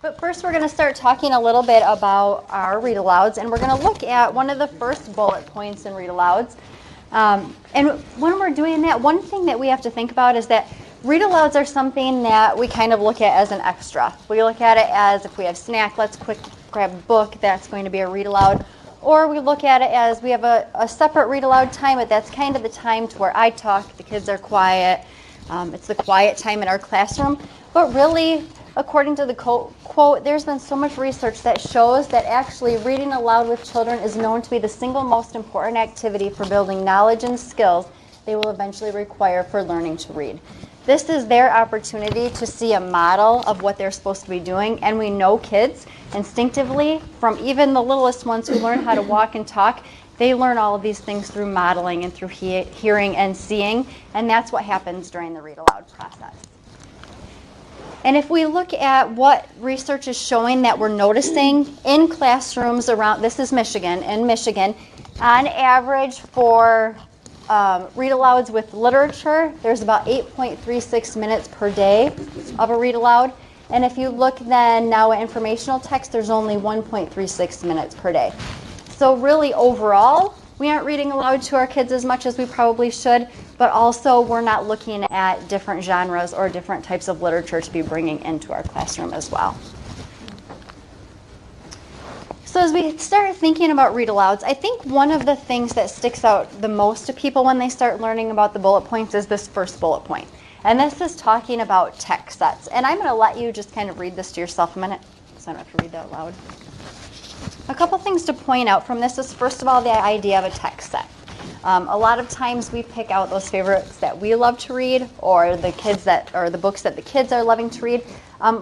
But first we're going to start talking a little bit about our read-alouds, and we're going to look at one of the first bullet points in read-alouds. And when we're doing that, one thing that we have to think about is that read-alouds are something that we kind of look at as an extra. We look at it as if we have snack, let's quick grab a book, that's going to be a read-aloud. Or we look at it as we have a separate read-aloud time, but that's kind of the time to where I talk, the kids are quiet. It's the quiet time in our classroom. But really, according to the quote, there's been so much research that shows that actually reading aloud with children is known to be the single most important activity for building knowledge and skills they will eventually require for learning to read. This is their opportunity to see a model of what they're supposed to be doing, and we know kids instinctively, from even the littlest ones who learn how to walk and talk, they learn all of these things through modeling and through hearing and seeing, and that's what happens during the read aloud process. And if we look at what research is showing that we're noticing in classrooms around, this is Michigan, in Michigan, on average for read-alouds with literature, there's about 8.36 minutes per day of a read-aloud. And if you look then now at informational text, there's only 1.36 minutes per day. So really overall, we aren't reading aloud to our kids as much as we probably should, but also we're not looking at different genres or different types of literature to be bringing into our classroom as well. So as we start thinking about read-alouds, I think one of the things that sticks out the most to people when they start learning about the bullet points is this first bullet point. And this is talking about text sets. And I'm going to let you just kind of read this to yourself a minute, so I don't have to read that loud. A couple things to point out from this is, first of all, the idea of a text set. A lot of times we pick out those favorites that we love to read, or the books that the kids are loving to read,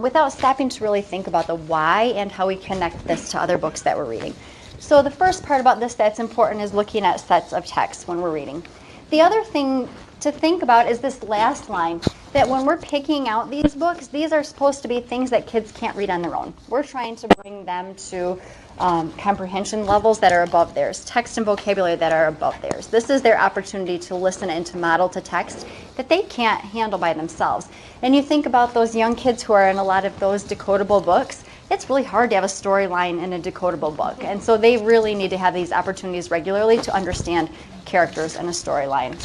without stopping to really think about the why and how we connect this to other books that we're reading. So the first part about this that's important is looking at sets of text when we're reading. The other thing to think about is this last line, that when we're picking out these books, these are supposed to be things that kids can't read on their own. We're trying to bring them to comprehension levels that are above theirs, text and vocabulary that are above theirs. This is their opportunity to listen and to model to text that they can't handle by themselves. And you think about those young kids who are in a lot of those decodable books, it's really hard to have a storyline in a decodable book. And so they really need to have these opportunities regularly to understand characters and a storyline.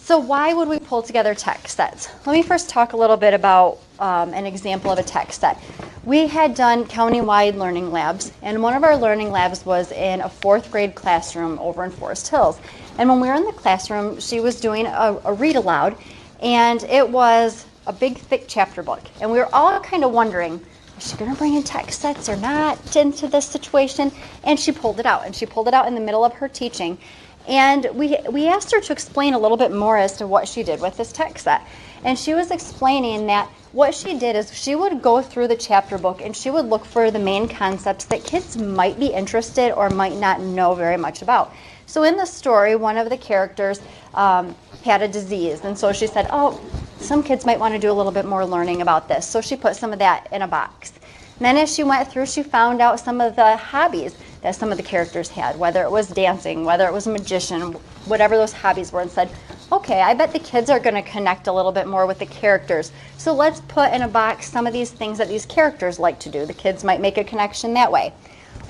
So why would we pull together text sets? Let me first talk a little bit about an example of a text set. We had done county-wide learning labs, and one of our learning labs was in a 4th grade classroom over in Forest Hills. And when we were in the classroom, she was doing a read aloud, and it was a big, thick chapter book. And we were all kind of wondering, is she going to bring in text sets or not into this situation? And she pulled it out, and she pulled it out in the middle of her teaching. And we asked her to explain a little bit more as to what she did with this text set. And she was explaining that what she did is she would go through the chapter book and she would look for the main concepts that kids might be interested or might not know very much about. So in the story, one of the characters had a disease. And so she said, oh, some kids might want to do a little bit more learning about this. So she put some of that in a box. And then as she went through, she found out some of the hobbies that some of the characters had, whether it was dancing, whether it was a magician, whatever those hobbies were, and said, okay, I bet the kids are going to connect a little bit more with the characters. So let's put in a box some of these things that these characters like to do. The kids might make a connection that way.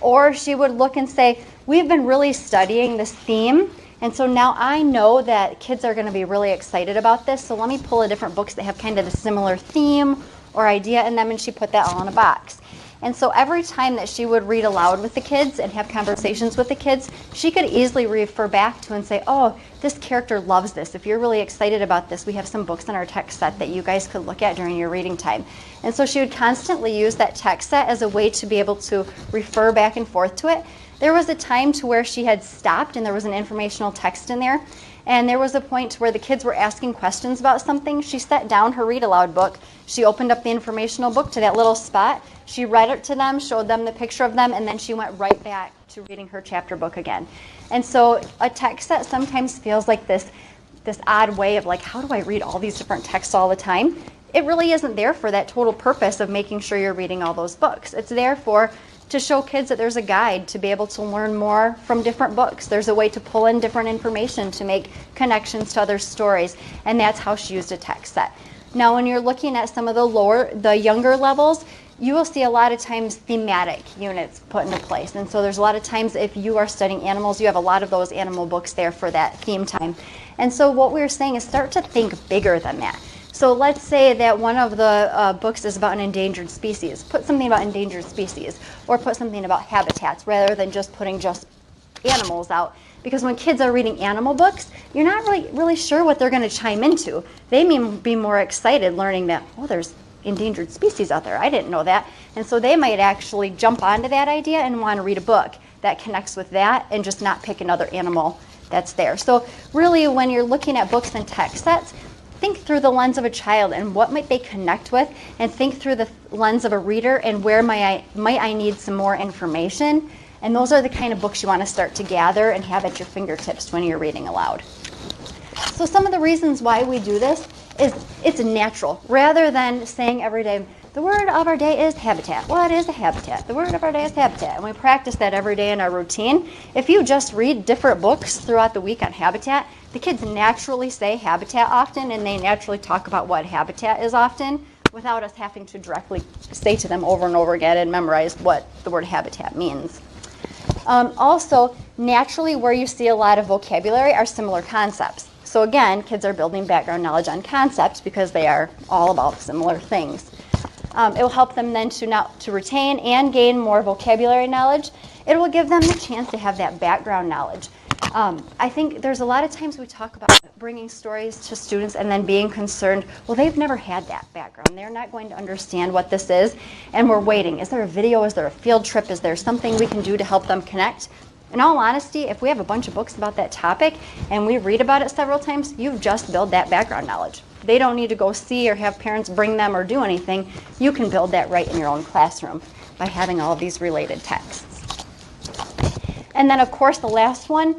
Or she would look and say, we've been really studying this theme, and so now I know that kids are going to be really excited about this, so let me pull a different books that have kind of a similar theme or idea in them, and she put that all in a box. And so every time that she would read aloud with the kids and have conversations with the kids, she could easily refer back to and say, oh, this character loves this. If you're really excited about this, we have some books in our text set that you guys could look at during your reading time. And so she would constantly use that text set as a way to be able to refer back and forth to it. There was a time to where she had stopped and there was an informational text in there. And there was a point where the kids were asking questions about something. She set down her read aloud book. She opened up the informational book to that little spot. She read it to them, showed them the picture of them, and then she went right back to reading her chapter book again. And so a text set sometimes feels like this odd way of like, how do I read all these different texts all the time? It really isn't there for that total purpose of making sure you're reading all those books. It's there to show kids that there's a guide to be able to learn more from different books. There's a way to pull in different information to make connections to other stories, and that's how she used a text set. Now, when you're looking at some of the younger levels, you will see a lot of times thematic units put into place. And so there's a lot of times if you are studying animals, you have a lot of those animal books there for that theme time. And so what we're saying is start to think bigger than that. So let's say that one of the books is about an endangered species. Put something about endangered species, or put something about habitats rather than just putting just animals out. Because when kids are reading animal books, you're not really sure what they're going to chime into. They may be more excited learning that, oh, there's endangered species out there. I didn't know that. And so they might actually jump onto that idea and want to read a book that connects with that and just not pick another animal that's there. So really, when you're looking at books and text sets, think through the lens of a child and what might they connect with, and think through the lens of a reader and where might I need some more information. And those are the kind of books you want to start to gather and have at your fingertips when you're reading aloud. So some of the reasons why we do this is it's natural. Rather than saying every day, the word of our day is habitat. What is a habitat? The word of our day is habitat. And we practice that every day in our routine. If you just read different books throughout the week on habitat, the kids naturally say habitat often, and they naturally talk about what habitat is often without us having to directly say to them over and over again and memorize what the word habitat means. Also, naturally, where you see a lot of vocabulary are similar concepts. So again, kids are building background knowledge on concepts because they are all about similar things. It will help them then to retain and gain more vocabulary knowledge. It will give them the chance to have that background knowledge. I think there's a lot of times we talk about bringing stories to students and then being concerned, well, they've never had that background. They're not going to understand what this is, and we're waiting. Is there a video? Is there a field trip? Is there something we can do to help them connect? In all honesty, if we have a bunch of books about that topic and we read about it several times, you've just built that background knowledge. They don't need to go see or have parents bring them or do anything. You can build that right in your own classroom by having all of these related texts. And then, of course, the last one,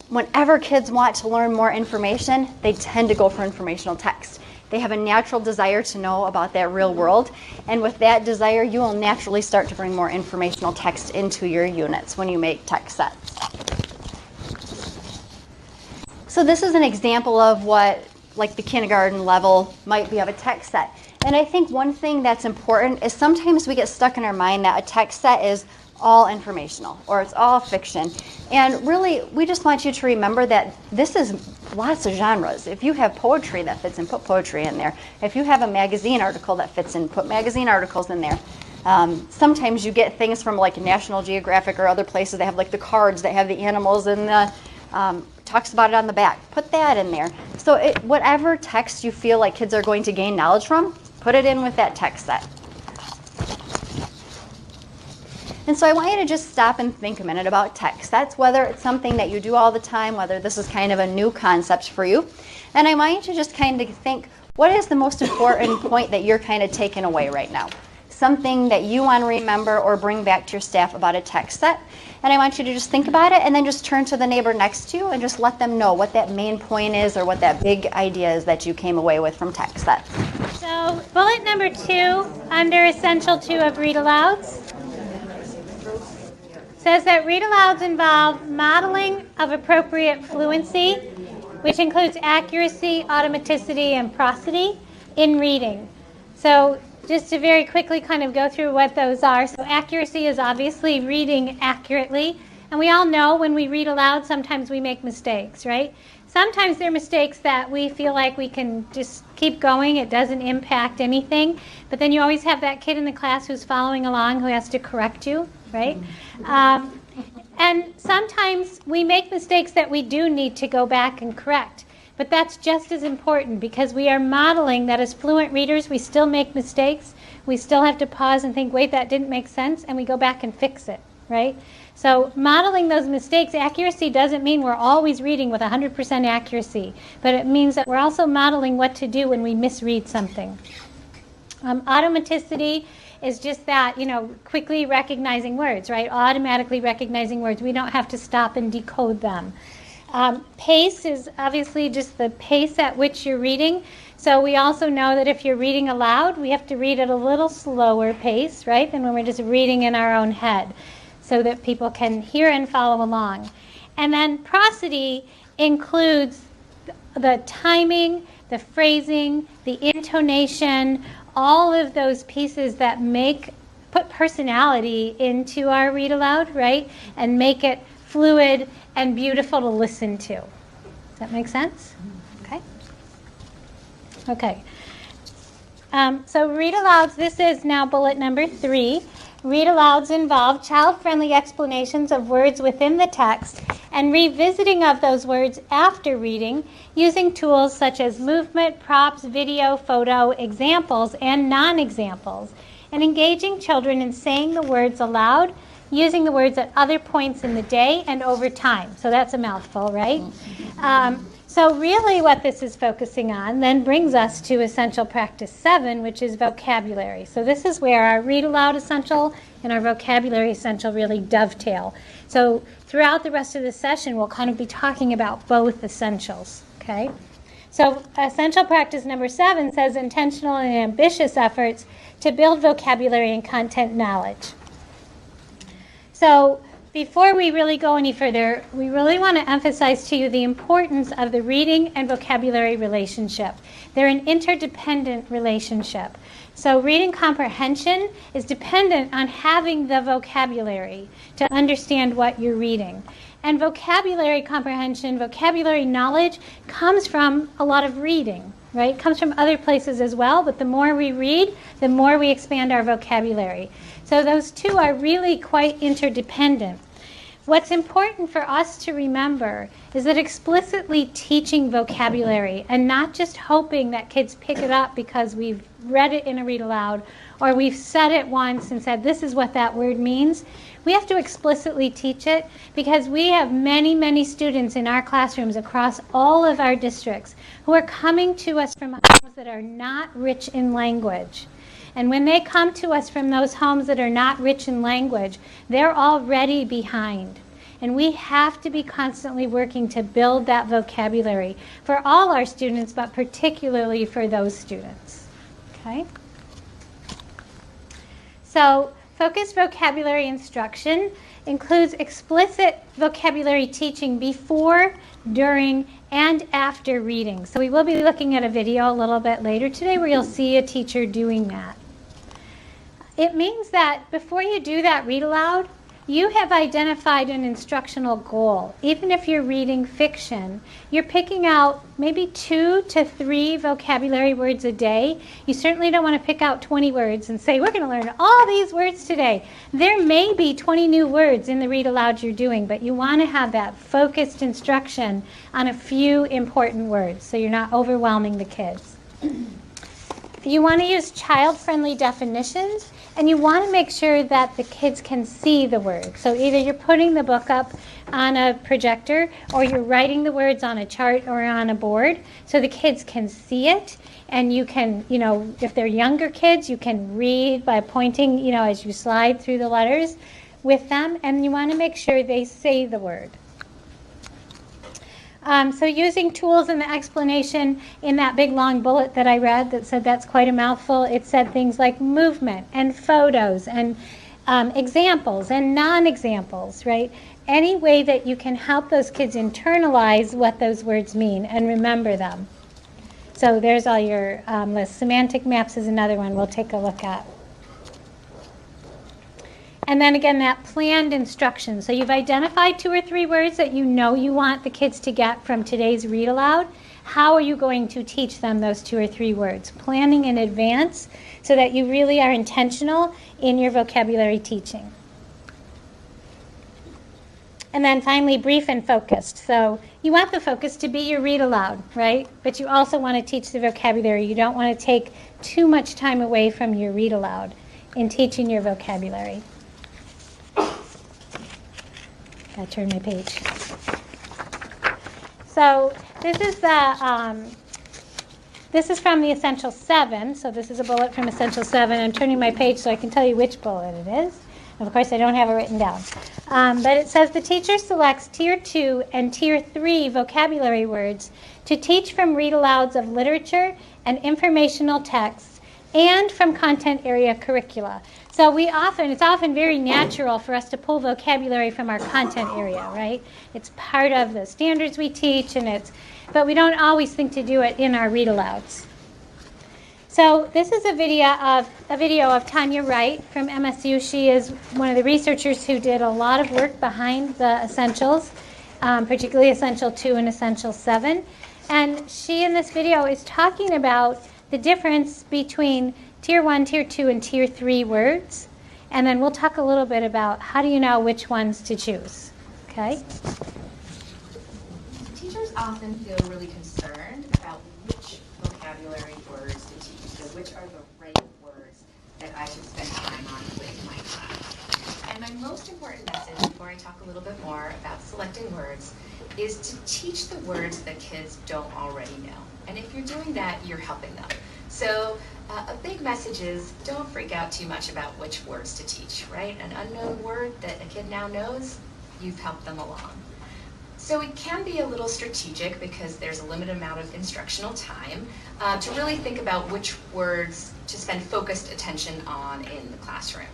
whenever kids want to learn more information, they tend to go for informational text. They have a natural desire to know about that real world. And with that desire, you will naturally start to bring more informational text into your units when you make text sets. So this is an example of what like the kindergarten level might be of a text set. And I think one thing that's important is sometimes we get stuck in our mind that a text set is all informational or it's all fiction. And really, we just want you to remember that this is lots of genres. If you have poetry that fits in, put poetry in there. If you have a magazine article that fits in, put magazine articles in there. Sometimes you get things from like National Geographic or other places that have like the cards that have the animals and the talks about it on the back. Put that in there. So whatever text you feel like kids are going to gain knowledge from, put it in with that text set. And so I want you to just stop and think a minute about text sets, whether it's something that you do all the time, whether this is kind of a new concept for you. And I want you to just kind of think, what is the most important point that you're kind of taking away right now? Something that you want to remember or bring back to your staff about a text set. And I want you to just think about it and then just turn to the neighbor next to you and just let them know what that main point is or what that big idea is that you came away with from text sets. So bullet number 2 under Essential 2 of Read Alouds says that read alouds involve modeling of appropriate fluency, which includes accuracy, automaticity, and prosody in reading. So just to very quickly kind of go through what those are. So accuracy is obviously reading accurately. And we all know when we read aloud, sometimes we make mistakes, right? Sometimes they're mistakes that we feel like we can just keep going. It doesn't impact anything. But then you always have that kid in the class who's following along who has to correct you, right? And sometimes we make mistakes that we do need to go back and correct. But that's just as important because we are modeling that as fluent readers, we still make mistakes. We still have to pause and think, wait, that didn't make sense, and we go back and fix it, right? So modeling those mistakes, accuracy doesn't mean we're always reading with 100% accuracy, but it means that we're also modeling what to do when we misread something. Automaticity is just that, quickly recognizing words, right? Automatically recognizing words. We don't have to stop and decode them. Pace is obviously just the pace at which you're reading. So we also know that if you're reading aloud, we have to read at a little slower pace, right, than when we're just reading in our own head so that people can hear and follow along. And then prosody includes the timing the phrasing, the intonation, all of those pieces that put personality into our read aloud, right? And make it fluid and beautiful to listen to. Does that make sense? Okay. Okay. So read alouds, this is now bullet number 3. Read alouds involve child-friendly explanations of words within the text and revisiting of those words after reading using tools such as movement, props, video, photo, examples, and non-examples, and engaging children in saying the words aloud, using the words at other points in the day and over time. So that's a mouthful, right? So really what this is focusing on then brings us to Essential Practice 7, which is vocabulary. So this is where our read aloud essential and our vocabulary essential really dovetail. So throughout the rest of the session, we'll kind of be talking about both essentials, okay? So Essential Practice number 7 says intentional and ambitious efforts to build vocabulary and content knowledge. So before we really go any further, we really want to emphasize to you the importance of the reading and vocabulary relationship. They're an interdependent relationship. So reading comprehension is dependent on having the vocabulary to understand what you're reading. And vocabulary comprehension, vocabulary knowledge comes from a lot of reading, right? It comes from other places as well, but the more we read, the more we expand our vocabulary. So those two are really quite interdependent. What's important for us to remember is that explicitly teaching vocabulary and not just hoping that kids pick it up because we've read it in a read aloud or we've said it once and said this is what that word means. We have to explicitly teach it because we have many, many students in our classrooms across all of our districts who are coming to us from homes that are not rich in language. And when they come to us from those homes that are not rich in language, they're already behind. And we have to be constantly working to build that vocabulary for all our students, but particularly for those students. Okay? So, focused vocabulary instruction includes explicit vocabulary teaching before, during, and after reading. So we will be looking at a video a little bit later today where you'll see a teacher doing that. It means that before you do that read aloud, you have identified an instructional goal. Even if you're reading fiction, you're picking out maybe 2 to 3 vocabulary words a day. You certainly don't want to pick out 20 words and say, we're going to learn all these words today. There may be 20 new words in the read aloud you're doing, but you want to have that focused instruction on a few important words so you're not overwhelming the kids. You want to use child-friendly definitions, and you want to make sure that the kids can see the words. So either you're putting the book up on a projector or you're writing the words on a chart or on a board so the kids can see it. And you can, if they're younger kids, you can read by pointing, as you slide through the letters with them. And you want to make sure they say the word. So using tools in the explanation in that big long bullet that I read that said that's quite a mouthful, it said things like movement and photos and examples and non-examples, right? Any way that you can help those kids internalize what those words mean and remember them. So there's all your list. Semantic maps is another one we'll take a look at. And then again, that planned instruction. So you've identified 2 or 3 words that you know you want the kids to get from today's read aloud. How are you going to teach them those 2 or 3 words? Planning in advance so that you really are intentional in your vocabulary teaching. And then finally, brief and focused. So you want the focus to be your read aloud, right? But you also want to teach the vocabulary. You don't want to take too much time away from your read aloud in teaching your vocabulary. Gotta turn my page. So this is from the Essential 7. So this is a bullet from Essential 7. I'm turning my page so I can tell you which bullet it is. Of course, I don't have it written down. But it says the teacher selects Tier 2 and Tier 3 vocabulary words to teach from read-alouds of literature and informational texts and from content area curricula. So it's often very natural for us to pull vocabulary from our content area, right? It's part of the standards we teach, and but we don't always think to do it in our read alouds. So this is a video of Tanya Wright from MSU. She is one of the researchers who did a lot of work behind the essentials, particularly Essential 2 and Essential 7. And she in this video is talking about the difference between Tier 1, Tier 2, and Tier 3 words. And then we'll talk a little bit about how do you know which ones to choose. Okay? Teachers often feel really concerned about which vocabulary words to teach. So which are the right words that I should spend time on with my class. And my most important message, before I talk a little bit more about selecting words, is to teach the words that kids don't already know. And if you're doing that, you're helping them. So a big message is don't freak out too much about which words to teach, right? An unknown word that a kid now knows, you've helped them along. So it can be a little strategic because there's a limited amount of instructional time to really think about which words to spend focused attention on in the classroom.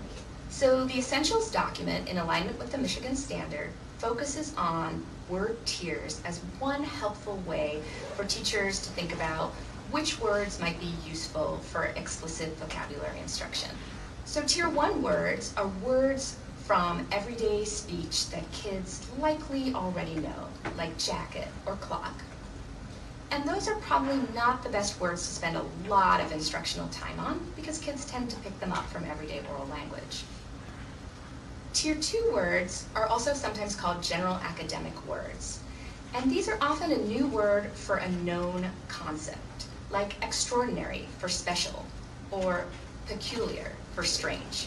So the Essentials document, in alignment with the Michigan Standard, focuses on word tiers as one helpful way for teachers to think about which words might be useful for explicit vocabulary instruction. So Tier 1 words are words from everyday speech that kids likely already know, like jacket or clock. And those are probably not the best words to spend a lot of instructional time on because kids tend to pick them up from everyday oral language. Tier 2 words are also sometimes called general academic words. And these are often a new word for a known concept, like extraordinary for special or peculiar for strange.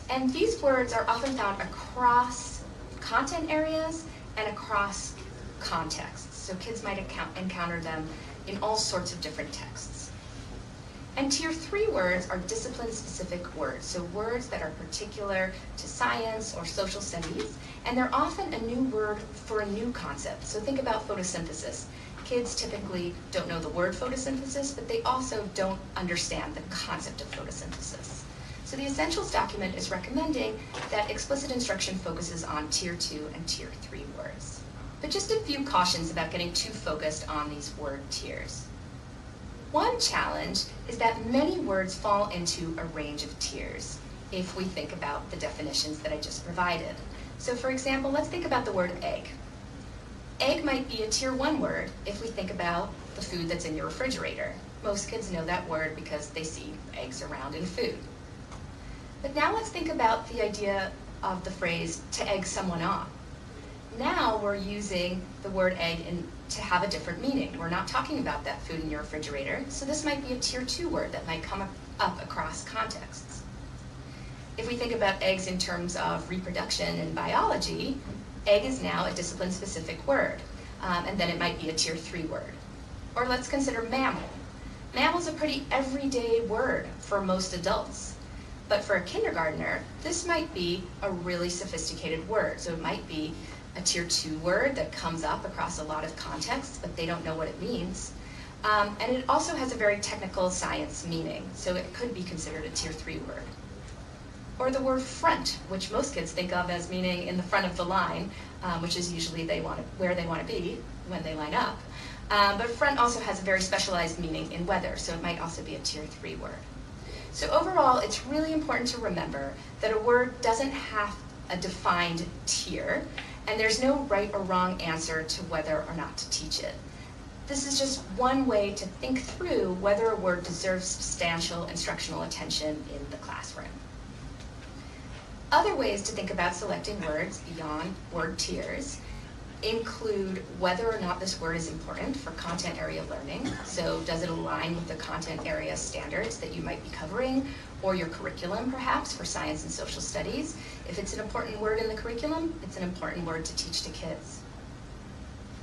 And these words are often found across content areas and across contexts. So kids might encounter them in all sorts of different texts. And Tier 3 words are discipline-specific words, so words that are particular to science or social studies, and they're often a new word for a new concept. So think about photosynthesis. Kids typically don't know the word photosynthesis, but they also don't understand the concept of photosynthesis. So the Essentials document is recommending that explicit instruction focuses on Tier 2 and Tier 3 words. But just a few cautions about getting too focused on these word tiers. One challenge is that many words fall into a range of tiers if we think about the definitions that I just provided. So for example, let's think about the word egg. Egg might be a Tier 1 word if we think about the food that's in your refrigerator. Most kids know that word because they see eggs around in food. But now let's think about the idea of the phrase to egg someone on. Now we're using the word egg to have a different meaning. We're not talking about that food in your refrigerator, so this might be a Tier 2 word that might come up across contexts. If we think about eggs in terms of reproduction and biology, egg is now a discipline-specific word, and then it might be a Tier 3 word. Or let's consider mammal. Mammal's a pretty everyday word for most adults. But for a kindergartner, this might be a really sophisticated word. So it might be a Tier 2 word that comes up across a lot of contexts, but they don't know what it means. And it also has a very technical science meaning, so it could be considered a Tier 3 word. Or the word front, which most kids think of as meaning in the front of the line, which is usually where they want to be when they line up. But front also has a very specialized meaning in weather, so it might also be a Tier 3 word. So overall, it's really important to remember that a word doesn't have a defined tier, and there's no right or wrong answer to whether or not to teach it. This is just one way to think through whether a word deserves substantial instructional attention in the classroom. Other ways to think about selecting words beyond word tiers include whether or not this word is important for content area learning. So does it align with the content area standards that you might be covering, or your curriculum perhaps for science and social studies? If it's an important word in the curriculum, it's an important word to teach to kids.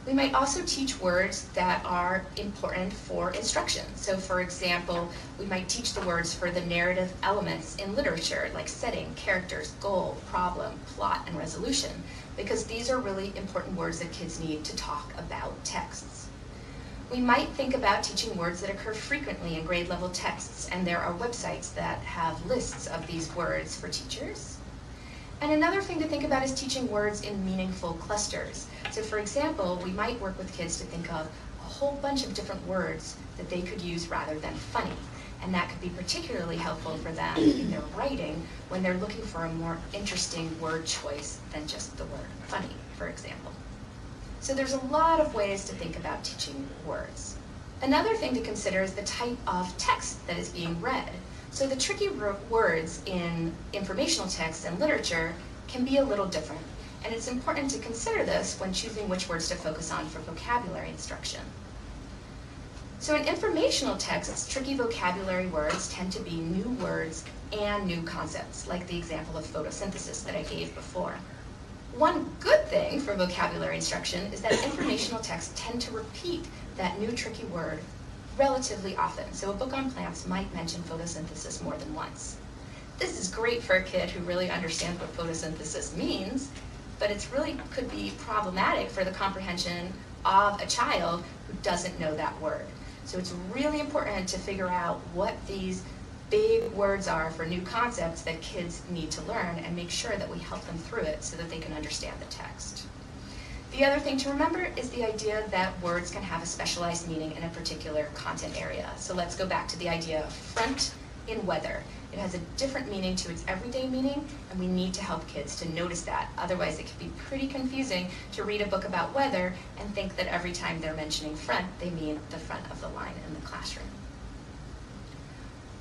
We might also teach words that are important for instruction. So for example, we might teach the words for the narrative elements in literature, like setting, characters, goal, problem, plot, and resolution, because these are really important words that kids need to talk about texts. We might think about teaching words that occur frequently in grade level texts, and there are websites that have lists of these words for teachers. And another thing to think about is teaching words in meaningful clusters. So for example, we might work with kids to think of a whole bunch of different words that they could use rather than funny. And that could be particularly helpful for them in their writing when they're looking for a more interesting word choice than just the word funny, for example. So there's a lot of ways to think about teaching words. Another thing to consider is the type of text that is being read. So the tricky words in informational text and literature can be a little different. And it's important to consider this when choosing which words to focus on for vocabulary instruction. So in informational texts, tricky vocabulary words tend to be new words and new concepts, like the example of photosynthesis that I gave before. One good thing for vocabulary instruction is that informational texts tend to repeat that new tricky word relatively often. So a book on plants might mention photosynthesis more than once. This is great for a kid who really understands what photosynthesis means, but it's really could be problematic for the comprehension of a child who doesn't know that word. So it's really important to figure out what these big words are for new concepts that kids need to learn and make sure that we help them through it so that they can understand the text. The other thing to remember is the idea that words can have a specialized meaning in a particular content area. So let's go back to the idea of front in weather. It has a different meaning to its everyday meaning, and we need to help kids to notice that. Otherwise, it can be pretty confusing to read a book about weather and think that every time they're mentioning front, they mean the front of the line in the classroom.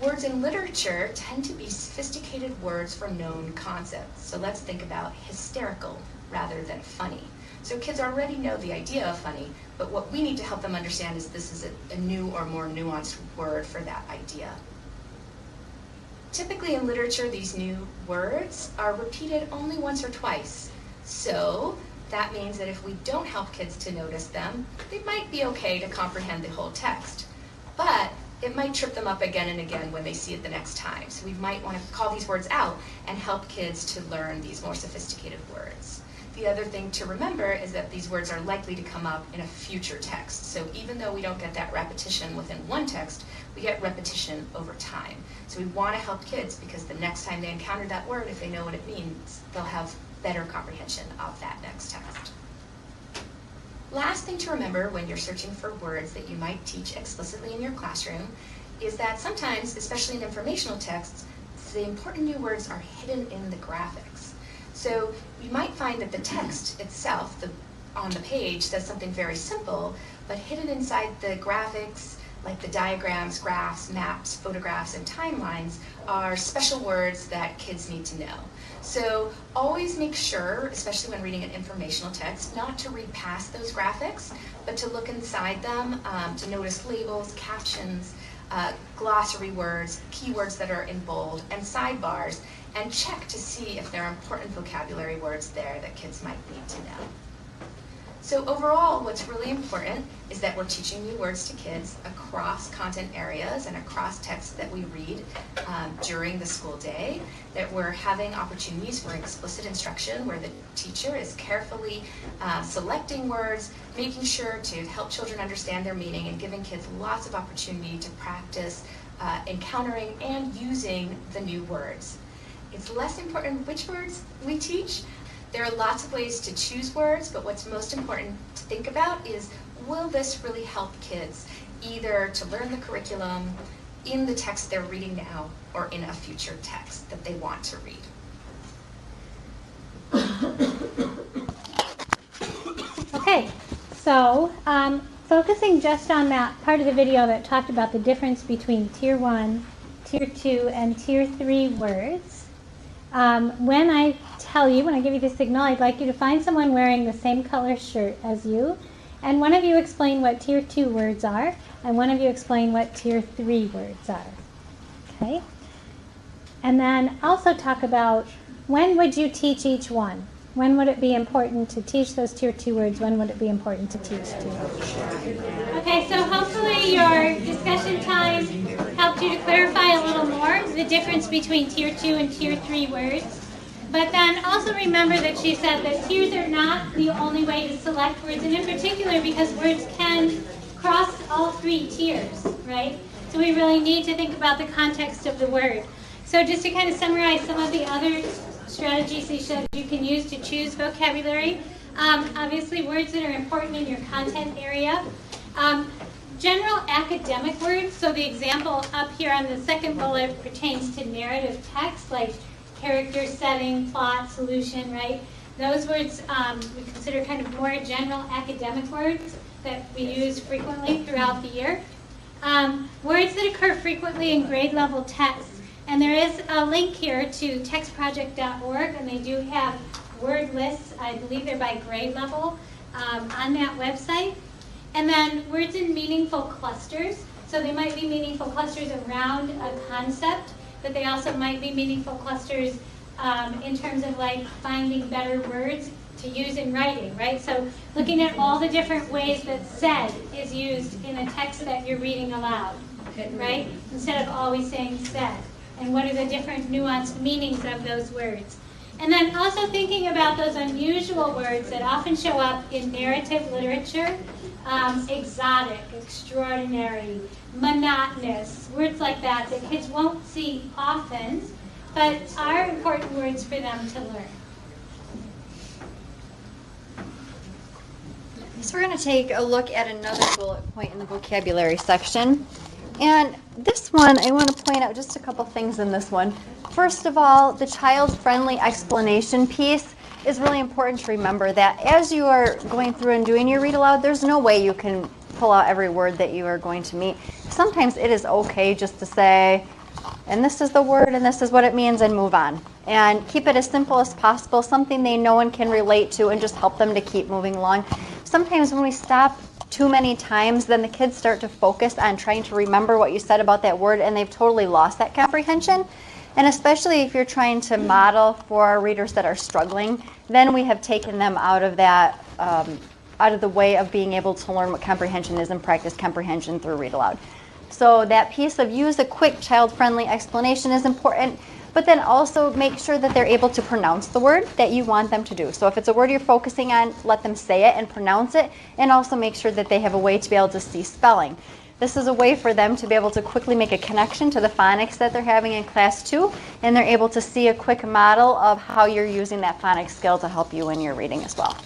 Words in literature tend to be sophisticated words for known concepts. So let's think about hysterical rather than funny. So kids already know the idea of funny, but what we need to help them understand is this is a new or more nuanced word for that idea. Typically in literature, these new words are repeated only once or twice. So that means that if we don't help kids to notice them, they might be okay to comprehend the whole text. But it might trip them up again and again when they see it the next time. So we might want to call these words out and help kids to learn these more sophisticated words. The other thing to remember is that these words are likely to come up in a future text. So even though we don't get that repetition within one text, we get repetition over time. So we want to help kids because the next time they encounter that word, if they know what it means, they'll have better comprehension of that next text. Last thing to remember when you're searching for words that you might teach explicitly in your classroom is that sometimes, especially in informational texts, the important new words are hidden in the graphics. So you might find that the text itself, on the page, says something very simple, but hidden inside the graphics, like the diagrams, graphs, maps, photographs, and timelines, are special words that kids need to know. So always make sure, especially when reading an informational text, not to read past those graphics, but to look inside them, to notice labels, captions, glossary words, keywords that are in bold, and sidebars, and check to see if there are important vocabulary words there that kids might need to know. So overall, what's really important is that we're teaching new words to kids across content areas and across texts that we read during the school day, that we're having opportunities for explicit instruction where the teacher is carefully selecting words, making sure to help children understand their meaning, and giving kids lots of opportunity to practice encountering and using the new words. It's less important which words we teach. There are lots of ways to choose words, but what's most important to think about is, will this really help kids either to learn the curriculum in the text they're reading now or in a future text that they want to read? Okay, so focusing just on that part of the video that talked about the difference between Tier 1, Tier 2, and Tier 3 words, when I give you the signal, I'd like you to find someone wearing the same color shirt as you, and one of you explain what Tier 2 words are, and one of you explain what Tier 3 words are. Okay? And then also talk about when would you teach each one? When would it be important to teach those Tier 2 words? When would it be important to teach two? Okay, so hopefully your discussion time helped you to clarify a little more the difference between Tier 2 and Tier 3 words. But then also remember that she said that tiers are not the only way to select words, and in particular because words can cross all three tiers, right? So we really need to think about the context of the word. So just to kind of summarize some of the other strategies she said you can use to choose vocabulary, Obviously, words that are important in your content area. General academic words, so the example up here on the second bullet pertains to narrative text, like character, setting, plot, solution, right? Those words we consider kind of more general academic words that we use frequently throughout the year. Words that occur frequently in grade level texts. And there is a link here to textproject.org, and they do have word lists, I believe they're by grade level, on that website. And then words in meaningful clusters. So they might be meaningful clusters around a concept, but they also might be meaningful clusters in terms of like finding better words to use in writing, right? So looking at all the different ways that said is used in a text that you're reading aloud, right? Instead of always saying said. And what are the different nuanced meanings of those words? And then also thinking about those unusual words that often show up in narrative literature. Exotic, extraordinary, monotonous, words like that that kids won't see often, but are important words for them to learn. So we're going to take a look at another bullet point in the vocabulary section. And this one, I want to point out just a couple things in this one. First of all, the child-friendly explanation piece is really important to remember that as you are going through and doing your read aloud, there's no way you can pull out every word that you are going to meet. Sometimes it is okay just to say, and this is the word and this is what it means, and move on. And keep it as simple as possible, something they know and can relate to, and just help them to keep moving along. Sometimes when we stop too many times, then the kids start to focus on trying to remember what you said about that word, and they've totally lost that comprehension. And especially if you're trying to model for our readers that are struggling, then we have taken them out of that, out of the way of being able to learn what comprehension is and practice comprehension through read aloud. So that piece of use a quick child-friendly explanation is important, but then also make sure that they're able to pronounce the word that you want them to do. So if it's a word you're focusing on, let them say it and pronounce it, and also make sure that they have a way to be able to see spelling. This is a way for them to be able to quickly make a connection to the phonics that they're having in class 2, and they're able to see a quick model of how you're using that phonics skill to help you in your reading as well.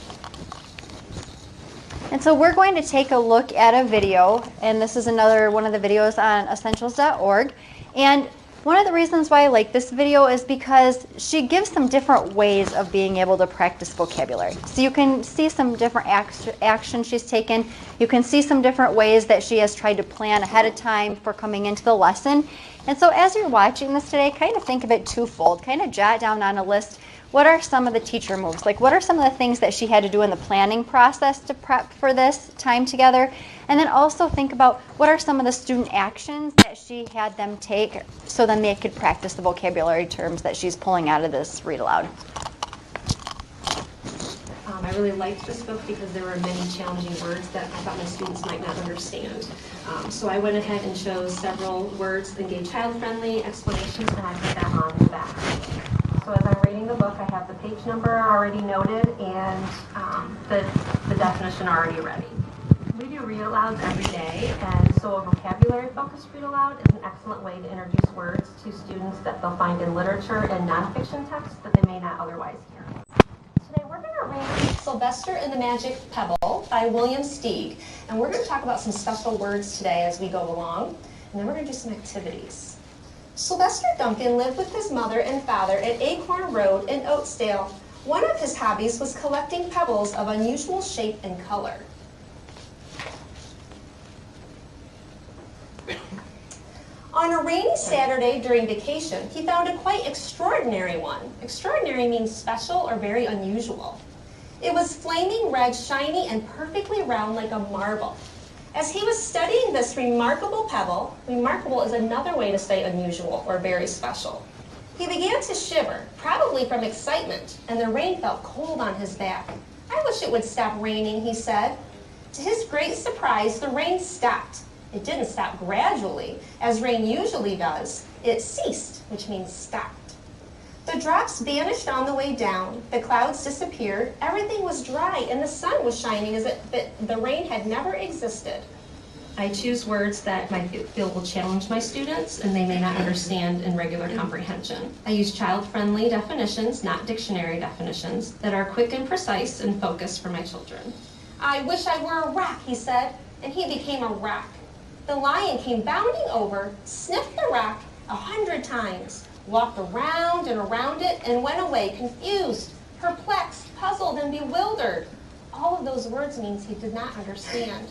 And so we're going to take a look at a video, and this is another one of the videos on essentials.org. And one of the reasons why I like this video is because she gives some different ways of being able to practice vocabulary. So you can see some different actions she's taken. You can see some different ways that she has tried to plan ahead of time for coming into the lesson. And so as you're watching this today, kind of think of it twofold. Kind of jot down on a list, what are some of the teacher moves? Like, what are some of the things that she had to do in the planning process to prep for this time together? And then also think about what are some of the student actions that she had them take so then they could practice the vocabulary terms that she's pulling out of this read aloud. I really liked this book because there were many challenging words that I thought my students might not understand. So I went ahead and chose several words and gave child-friendly explanations, and I put that on the back. So as I'm reading the book, I have the page number already noted and the definition already ready. We do read-alouds every day, and so a vocabulary-focused read-aloud is an excellent way to introduce words to students that they'll find in literature and nonfiction texts that they may not otherwise hear. Today we're going to read Sylvester and the Magic Pebble by William Steig, and we're going to talk about some special words today as we go along, and then we're going to do some activities. Sylvester Duncan lived with his mother and father at Acorn Road in Oatsdale. One of his hobbies was collecting pebbles of unusual shape and color. On a rainy Saturday during vacation, he found a quite extraordinary one. Extraordinary means special or very unusual. It was flaming red, shiny, and perfectly round like a marble. As he was studying this remarkable pebble, remarkable is another way to say unusual or very special, he began to shiver, probably from excitement, and the rain felt cold on his back. "I wish it would stop raining," he said. To his great surprise, the rain stopped. It didn't stop gradually, as rain usually does. It ceased, which means stopped. The drops vanished on the way down. The clouds disappeared. Everything was dry, and the sun was shining as if the rain had never existed. I choose words that I feel will challenge my students and they may not understand in regular comprehension. I use child-friendly definitions, not dictionary definitions, that are quick and precise and focused for my children. I wish I were a rat, he said, and he became a rat. The lion came bounding over, sniffed the rack 100 times, walked around and around it, and went away confused, perplexed, puzzled, and bewildered. All of those words means he did not understand.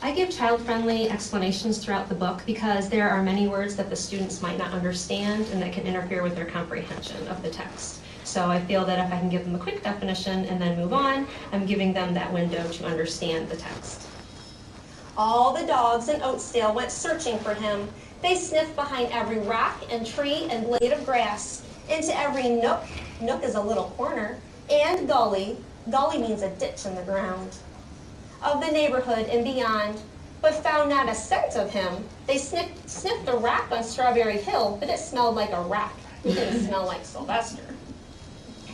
I give child-friendly explanations throughout the book because there are many words that the students might not understand and that can interfere with their comprehension of the text. So I feel that if I can give them a quick definition and then move on, I'm giving them that window to understand the text. All the dogs in Oatsdale went searching for him. They sniffed behind every rock and tree and blade of grass, into every nook, nook is a little corner, and gully, gully means a ditch in the ground, of the neighborhood and beyond, but found not a scent of him. They sniffed the rack on Strawberry Hill, but it smelled like a rack. It didn't smell like Sylvester.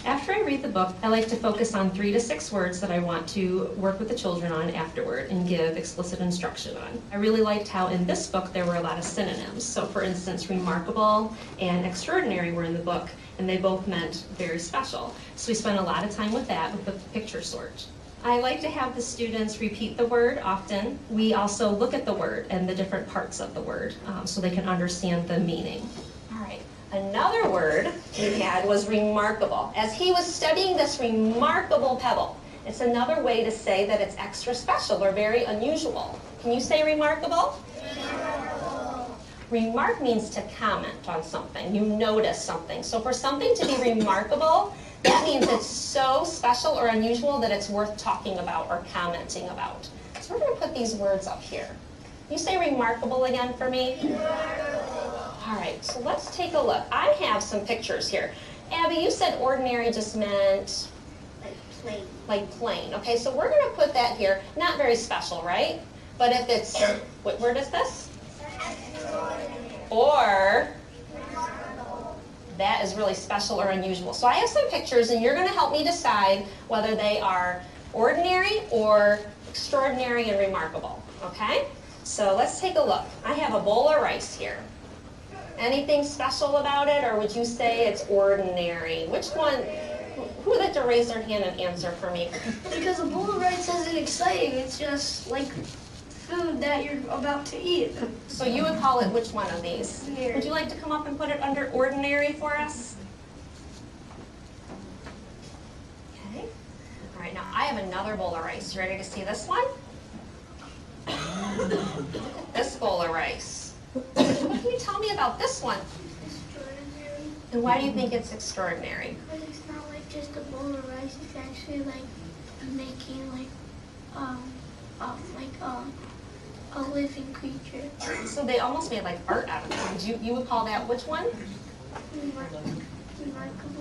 After I read the book, I like to focus on 3 to 6 words that I want to work with the children on afterward and give explicit instruction on. I really liked how in this book there were a lot of synonyms. So for instance, remarkable and extraordinary were in the book, and they both meant very special. So we spent a lot of time with that with the picture sort. I like to have the students repeat the word often. We also look at the word and the different parts of the word so they can understand the meaning. All right. Another word we had was remarkable. As he was studying this remarkable pebble, it's another way to say that it's extra special or very unusual. Can you say remarkable? Remarkable. Remark means to comment on something. You notice something. So for something to be remarkable, that means it's so special or unusual that it's worth talking about or commenting about. So we're going to put these words up here. You say remarkable again for me? All right, so let's take a look. I have some pictures here. Abby, you said ordinary just meant? Like plain. Like plain. Okay, so we're going to put that here. Not very special, right? But if it's, what word is this? Or that is really special or unusual. So I have some pictures and you're going to help me decide whether they are ordinary or extraordinary and remarkable. Okay? So let's take a look. I have a bowl of rice here. Anything special about it, or would you say it's ordinary? Which one? Who would like to raise their hand and answer for me? Because a bowl of rice isn't exciting. It's just like food that you're about to eat. So you would call it which one of these? Ordinary. Would you like to come up and put it under ordinary for us? Okay. All right, now I have another bowl of rice. You ready to see this one? Look at this bowl of rice. What can you tell me about this one? Extraordinary. And why do you think it's extraordinary? Because it's not like just a bowl of rice. It's actually like making like a living creature. So they almost made like art out of it. You would call that which one? Remarkable.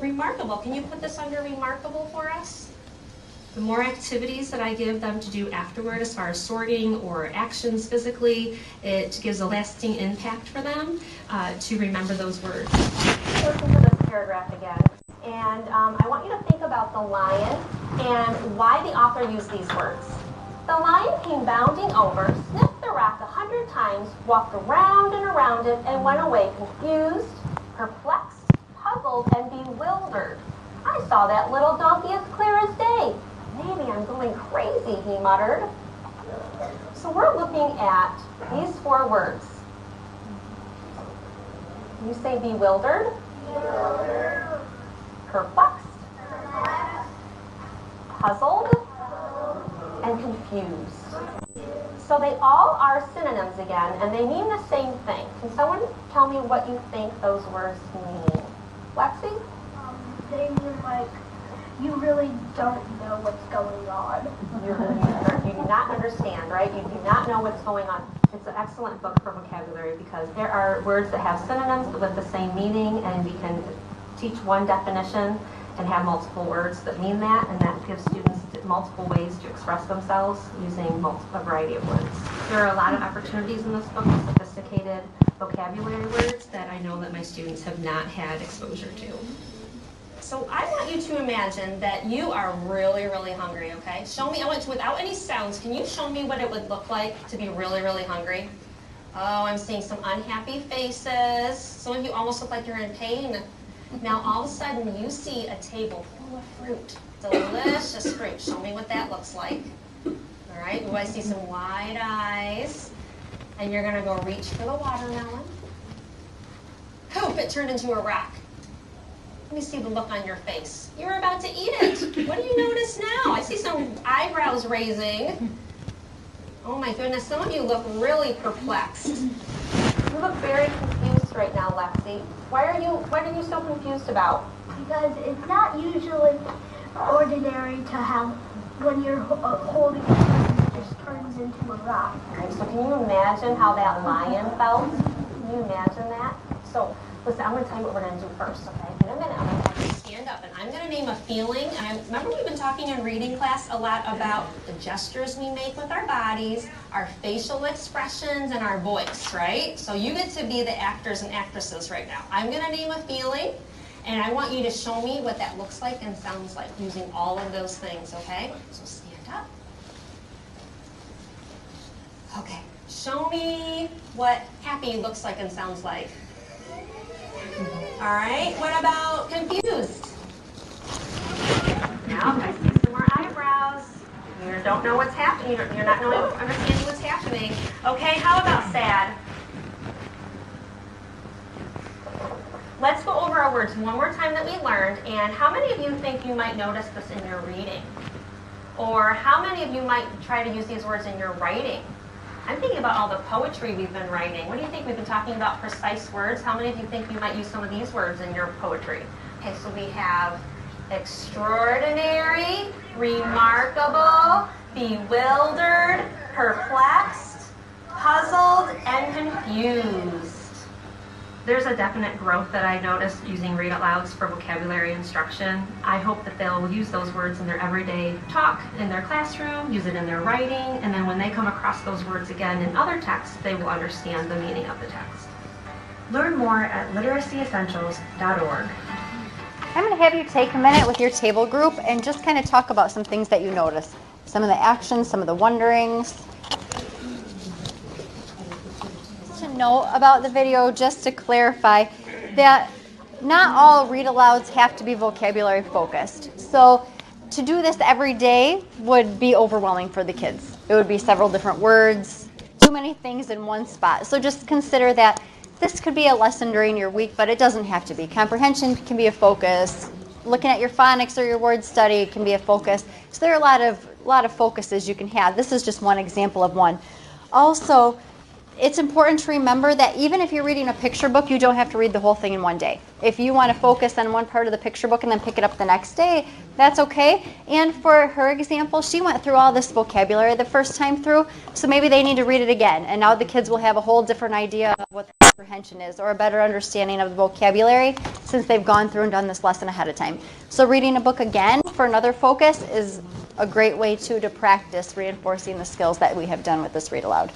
Remarkable. Can you put this under remarkable for us? The more activities that I give them to do afterward as far as sorting or actions physically, it gives a lasting impact for them to remember those words. Listen to this paragraph again. And I want you to think about the lion and why the author used these words. The lion came bounding over, sniffed the rack 100 times, walked around and around it, and went away confused, perplexed, puzzled, and bewildered. I saw that little donkey as clear as day. Maybe I'm going crazy, he muttered. So we're looking at these 4 words. You say bewildered, perplexed, puzzled, and confused. So they all are synonyms again, and they mean the same thing. Can someone tell me what you think those words mean? Lexi? They mean like you really don't know what's going on. You do not understand, right? You do not know what's going on. It's an excellent book for vocabulary because there are words that have synonyms but with the same meaning, and we can teach one definition and have multiple words that mean that, and that gives students multiple ways to express themselves using a variety of words. There are a lot of opportunities in this book with sophisticated vocabulary words that I know that my students have not had exposure to. So I want you to imagine that you are really, really hungry, okay? Show me, I want to, without any sounds, can you show me what it would look like to be really, really hungry? Oh, I'm seeing some unhappy faces. Some of you almost look like you're in pain. Now all of a sudden you see a table full of fruit, delicious fruit. Show me what that looks like. All right, I see some wide eyes. And you're gonna go reach for the watermelon. Poof, it turned into a rock. Let me see the look on your face. You're about to eat it. What do you notice now? I see some eyebrows raising. Oh my goodness, some of you look really perplexed. You look very confused right now, Lexi. What are you so confused about? Because it's not usually ordinary to have, when you're holding it, it just turns into a rock. Okay, so can you imagine how that lion felt? Can you imagine that? So, listen, I'm going to tell you what we're going to do first, okay? In a minute, I'm going to have you stand up, and I'm going to name a feeling. And remember we've been talking in reading class a lot about the gestures we make with our bodies, our facial expressions, and our voice, right? So you get to be the actors and actresses right now. I'm going to name a feeling, and I want you to show me what that looks like and sounds like using all of those things, okay? So stand up. Okay, show me what happy looks like and sounds like. All right, what about confused? Now I see some more eyebrows. You don't know what's happening. You're not understanding what's happening. Okay, how about sad? Let's go over our words one more time that we learned, and how many of you think you might notice this in your reading? Or how many of you might try to use these words in your writing? I'm thinking about all the poetry we've been writing. What do you think? We've been talking about precise words. How many of you think you might use some of these words in your poetry? Okay, so we have extraordinary, remarkable, bewildered, perplexed, puzzled, and confused. There's a definite growth that I noticed using read out louds for vocabulary instruction. I hope that they'll use those words in their everyday talk, in their classroom, use it in their writing, and then when they come across those words again in other texts, they will understand the meaning of the text. Learn more at literacyessentials.org. I'm going to have you take a minute with your table group and just kind of talk about some things that you notice. Some of the actions, some of the wonderings. To note about the video, just to clarify, that not all read-alouds have to be vocabulary focused. So to do this every day would be overwhelming for the kids. It would be several different words, too many things in one spot. So just consider that this could be a lesson during your week, but it doesn't have to be. Comprehension can be a focus. Looking at your phonics or your word study can be a focus. So there are a lot of focuses you can have. This is just one example of one. Also, it's important to remember that even if you're reading a picture book, you don't have to read the whole thing in one day. If you want to focus on one part of the picture book and then pick it up the next day, that's okay. And for her example, she went through all this vocabulary the first time through, so maybe they need to read it again. And now the kids will have a whole different idea of what the comprehension is, or a better understanding of the vocabulary since they've gone through and done this lesson ahead of time. So reading a book again for another focus is a great way to practice reinforcing the skills that we have done with this read aloud.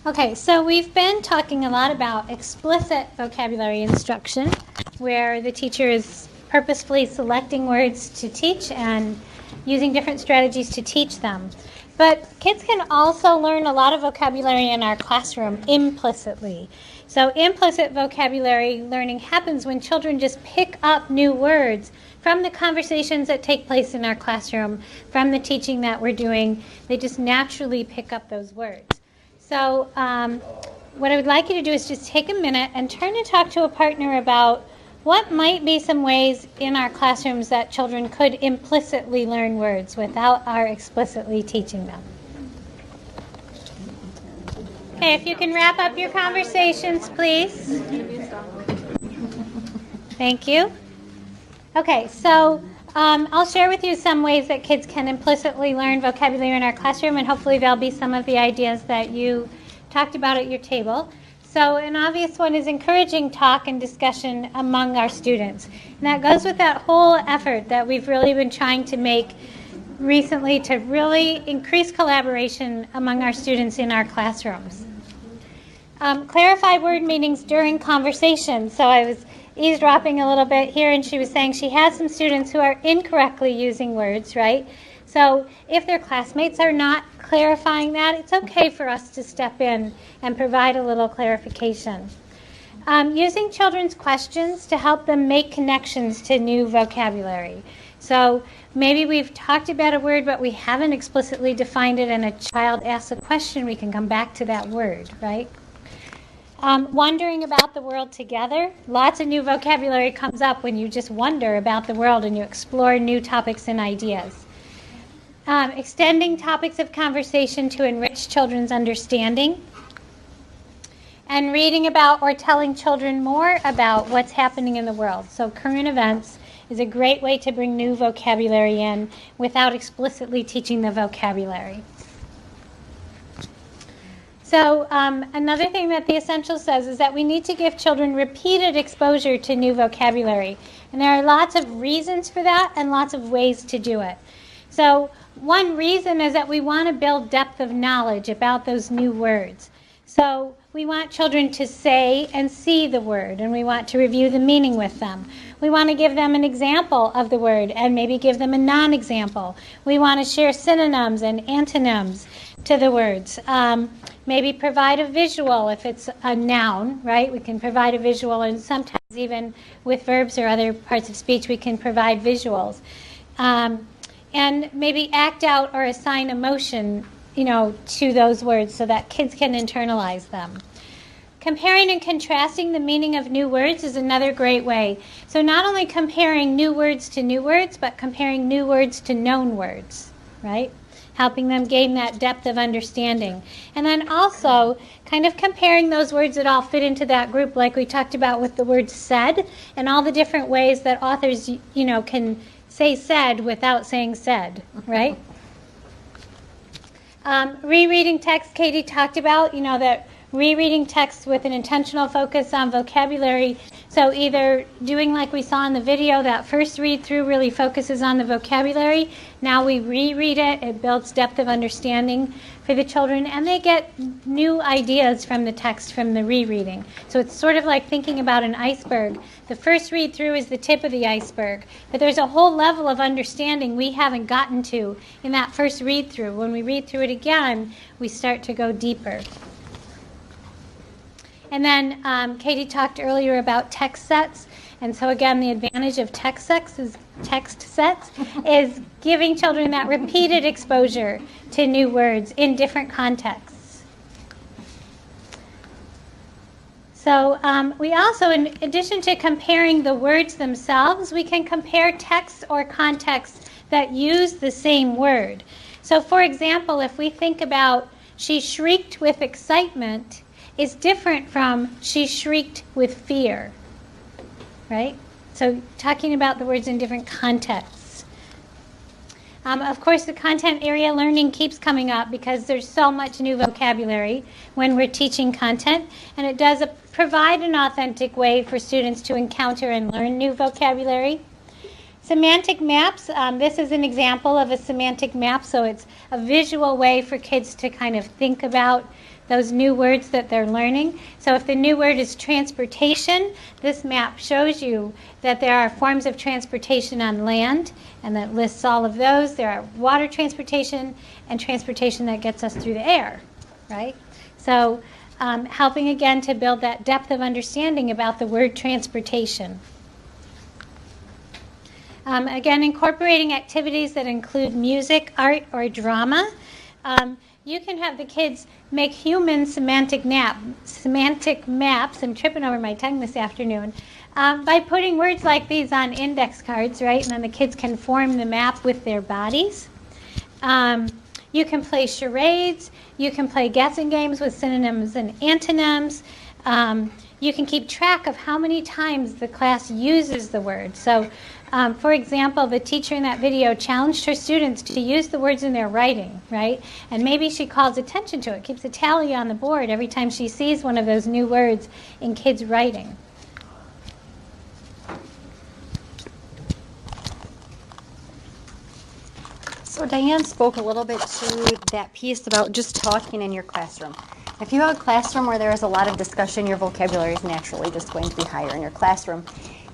Okay, so we've been talking a lot about explicit vocabulary instruction, where the teacher is purposefully selecting words to teach and using different strategies to teach them. But kids can also learn a lot of vocabulary in our classroom implicitly. So implicit vocabulary learning happens when children just pick up new words from the conversations that take place in our classroom, from the teaching that we're doing. They just naturally pick up those words. So what I would like you to do is just take a minute and turn and talk to a partner about what might be some ways in our classrooms that children could implicitly learn words without our explicitly teaching them. Okay, if you can wrap up your conversations, please. Thank you. Okay, so I'll share with you some ways that kids can implicitly learn vocabulary in our classroom, and hopefully there'll be some of the ideas that you talked about at your table. So an obvious one is encouraging talk and discussion among our students. And that goes with that whole effort that we've really been trying to make recently to really increase collaboration among our students in our classrooms. Clarify word meanings during conversation. So I was eavesdropping a little bit here, and she was saying she has some students who are incorrectly using words, right? So if their classmates are not clarifying that, it's okay for us to step in and provide a little clarification. Using children's questions to help them make connections to new vocabulary. So maybe we've talked about a word, but we haven't explicitly defined it, and a child asks a question, we can come back to that word, right? Wondering about the world together. Lots of new vocabulary comes up when you just wonder about the world and you explore new topics and ideas. Extending topics of conversation to enrich children's understanding. And reading about or telling children more about what's happening in the world. So current events is a great way to bring new vocabulary in without explicitly teaching the vocabulary. So another thing that the Essential says is that we need to give children repeated exposure to new vocabulary. And there are lots of reasons for that and lots of ways to do it. So one reason is that we want to build depth of knowledge about those new words. So we want children to say and see the word, and we want to review the meaning with them. We want to give them an example of the word and maybe give them a non-example. We want to share synonyms and antonyms to the words. Maybe provide a visual if it's a noun, right? We can provide a visual, and sometimes even with verbs or other parts of speech we can provide visuals. And maybe act out or assign emotion, to those words so that kids can internalize them. Comparing and contrasting the meaning of new words is another great way. So not only comparing new words to new words, but comparing new words to known words, right? Helping them gain that depth of understanding. And then also kind of comparing those words that all fit into that group, like we talked about with the word said, and all the different ways that authors, can say said without saying said, right? Rereading text, Katie talked about, that rereading text with an intentional focus on vocabulary. So either doing like we saw in the video, that first read through really focuses on the vocabulary. Now we reread it. It builds depth of understanding for the children, and they get new ideas from the text from the rereading. So it's sort of like thinking about an iceberg. The first read through is the tip of the iceberg, but there's a whole level of understanding we haven't gotten to in that first read through. When we read through it again, we start to go deeper. And then Katie talked earlier about text sets. And so again, the advantage of text sets is giving children that repeated exposure to new words in different contexts. So we also, in addition to comparing the words themselves, we can compare texts or contexts that use the same word. So for example, if we think about she shrieked with excitement, is different from she shrieked with fear, right? So talking about the words in different contexts. Of course, the content area learning keeps coming up because there's so much new vocabulary when we're teaching content, and it does provide an authentic way for students to encounter and learn new vocabulary. Semantic maps, this is an example of a semantic map, so it's a visual way for kids to kind of think about those new words that they're learning. So if the new word is transportation, this map shows you that there are forms of transportation on land, and that lists all of those. There are water transportation and transportation that gets us through the air, right? So helping again to build that depth of understanding about the word transportation. Again, incorporating activities that include music, art, or drama. You can have the kids make human semantic maps, I'm tripping over my tongue this afternoon, by putting words like these on index cards, right? And then the kids can form the map with their bodies. You can play charades. You can play guessing games with synonyms and antonyms. you can keep track of how many times the class uses the word. So, for example, the teacher in that video challenged her students to use the words in their writing, right? And maybe she calls attention to it, keeps a tally on the board every time she sees one of those new words in kids' writing. So Diane spoke a little bit to that piece about just talking in your classroom. If you have a classroom where there is a lot of discussion, your vocabulary is naturally just going to be higher in your classroom.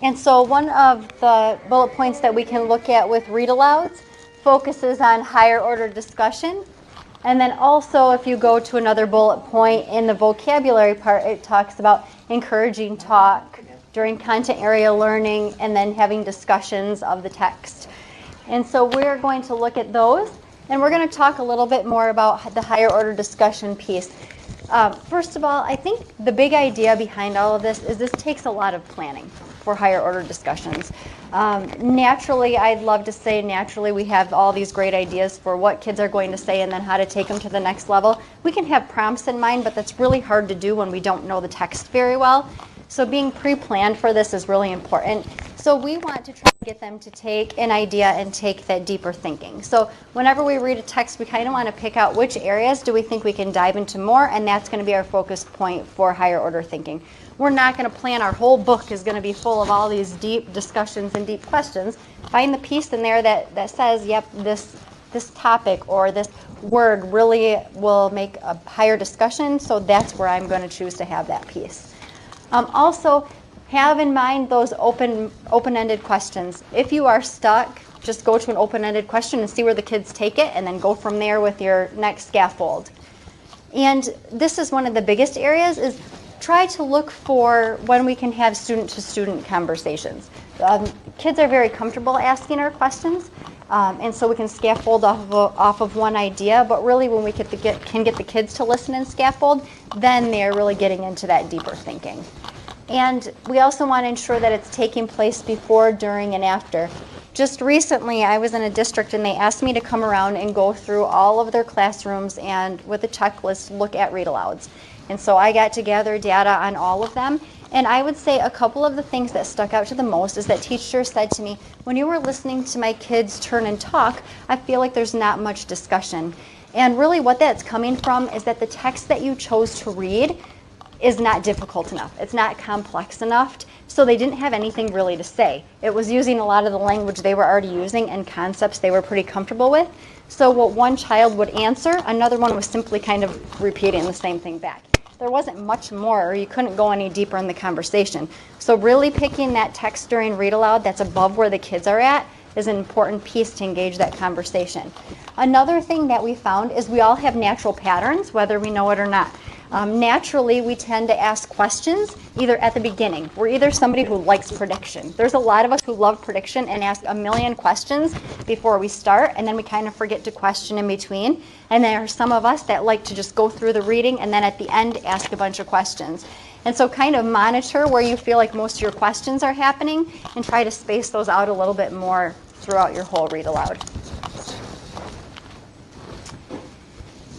And so one of the bullet points that we can look at with read alouds focuses on higher order discussion. And then also if you go to another bullet point in the vocabulary part, it talks about encouraging talk during content area learning and then having discussions of the text. And so we're going to look at those, and we're going to talk a little bit more about the higher order discussion piece. First of all, I think the big idea behind all of this is this takes a lot of planning for higher order discussions. Naturally, I'd love to say naturally we have all these great ideas for what kids are going to say and then how to take them to the next level. We can have prompts in mind, but that's really hard to do when we don't know the text very well. So being pre-planned for this is really important. So we want to try to get them to take an idea and take that deeper thinking. So whenever we read a text, we kind of want to pick out which areas do we think we can dive into more, and that's going to be our focus point for higher order thinking. We're not going to plan our whole book is going to be full of all these deep discussions and deep questions. Find the piece in there that says, yep, this topic or this word really will make a higher discussion, so that's where I'm going to choose to have that piece. Also, have in mind those open-ended questions. If you are stuck, just go to an open-ended question and see where the kids take it, and then go from there with your next scaffold. And this is one of the biggest areas, is try to look for when we can have student-to-student conversations. Kids are very comfortable asking our questions, and so we can scaffold off of one idea, but really when we can get the kids to listen and scaffold, then they're really getting into that deeper thinking. And we also want to ensure that it's taking place before, during, and after. Just recently, I was in a district and they asked me to come around and go through all of their classrooms and with a checklist look at read alouds. And so I got to gather data on all of them. And I would say a couple of the things that stuck out to the most is that teachers said to me, when you were listening to my kids turn and talk, I feel like there's not much discussion. And really what that's coming from is that the text that you chose to read is not difficult enough. It's not complex enough, so they didn't have anything really to say. It was using a lot of the language they were already using and concepts they were pretty comfortable with. So what one child would answer, another one was simply kind of repeating the same thing back. There wasn't much more, or you couldn't go any deeper in the conversation. So really picking that text during read aloud that's above where the kids are at is an important piece to engage that conversation. Another thing that we found is we all have natural patterns, whether we know it or not. Naturally, we tend to ask questions either at the beginning. We're either somebody who likes prediction. There's a lot of us who love prediction and ask a million questions before we start, and then we kind of forget to question in between. And there are some of us that like to just go through the reading and then at the end ask a bunch of questions. And so kind of monitor where you feel like most of your questions are happening and try to space those out a little bit more throughout your whole read aloud.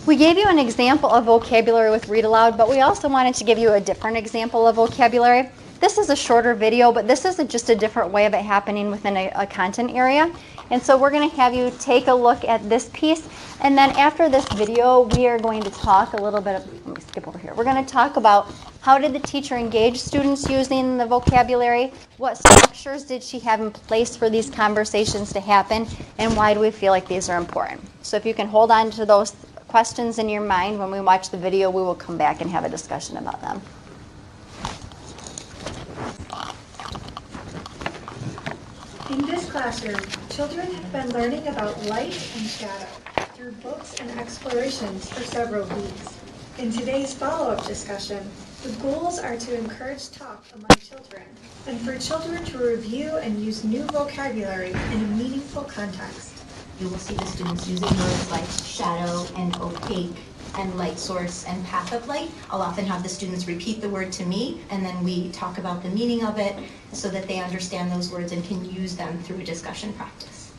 We gave you an example of vocabulary with read aloud, but we also wanted to give you a different example of vocabulary. This is a shorter video, but this is just a different way of it happening within a content area. And so we're going to have you take a look at this piece, and then after this video, we are going to talk a little bit of, let me skip over here. We're going to talk about how did the teacher engage students using the vocabulary, what structures did she have in place for these conversations to happen, and why do we feel like these are important. So if you can hold on to those questions in your mind when we watch the video, we will come back and have a discussion about them. In this classroom, children have been learning about light and shadow through books and explorations for several weeks. In today's follow-up discussion, the goals are to encourage talk among children and for children to review and use new vocabulary in a meaningful context. You will see the students using words like shadow and opaque and light source and path of light. I'll often have the students repeat the word to me, and then we talk about the meaning of it so that they understand those words and can use them through a discussion practice.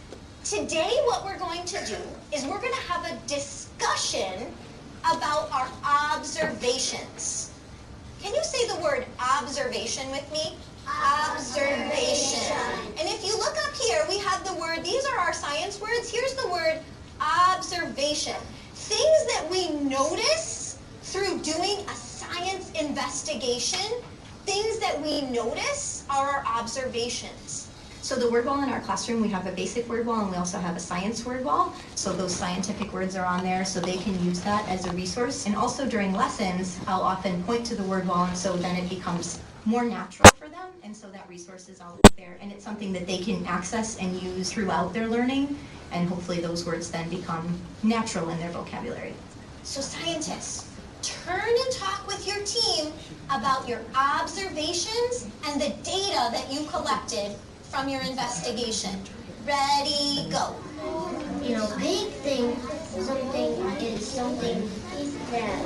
Today what we're going to do is we're going to have a discussion about our observations. Can you say the word observation with me? Observation. And if you look up here, we have the word, these are our science words. Here's the word observation. Things that we notice through doing a science investigation, things that we notice are our observations. So the word wall in our classroom, we have a basic word wall and we also have a science word wall. So those scientific words are on there so they can use that as a resource. And also during lessons, I'll often point to the word wall and so then it becomes more natural for them. And so that resource is always there. And it's something that they can access and use throughout their learning. And hopefully those words then become natural in their vocabulary. So scientists, turn and talk with your team about your observations and the data that you collected from your investigation. Ready, go. You know, big thing, something is something that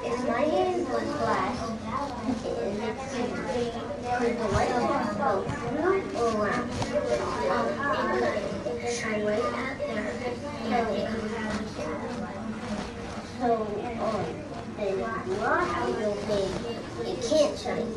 if my hand was glass, could the light go through or around? It could shine right out there. So, then not real big, it can't shine.